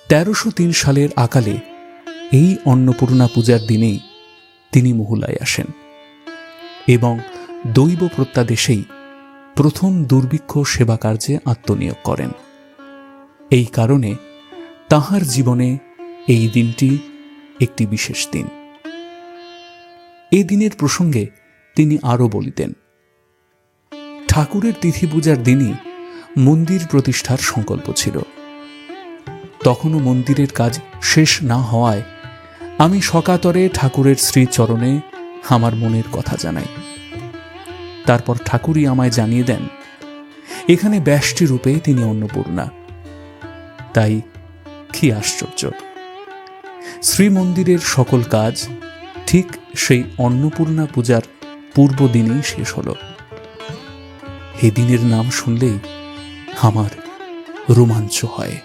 1303 সালের আকালে এই অন্নপূর্ণা পূজার দিনেই তিনি মহুলায় আসেন এবং দৈব প্রত্যাদেশেই প্রথম দুর্ভিক্ষ সেবা কার্যে আত্মনিয়োগ করেন। এই কারণে তাঁহার জীবনে এই দিনটি একটি বিশেষ দিন। এই দিনের প্রসঙ্গে তিনি আরও বলিতেন, ঠাকুরের তিথি পূজার দিনই মন্দির প্রতিষ্ঠার সংকল্প ছিল। তখনও মন্দিরের কাজ শেষ না হওয়ায় আমি সকাতরে ঠাকুরের শ্রীচরণে আমার মনের কথা জানাই। তারপর ঠাকুরই আমায় জানিয়ে দেন এখানে ব্যষ্টি রূপে তিনি অন্নপূর্ণা। তাই কি আশ্চর্য, শ্রীমন্দিরের সকল কাজ ঠিক সেই অন্নপূর্ণা পূজার পূর্ব দিনেই শেষ হল। এই দিনের নাম শুনলেই আমার রোমাঞ্চ হয়।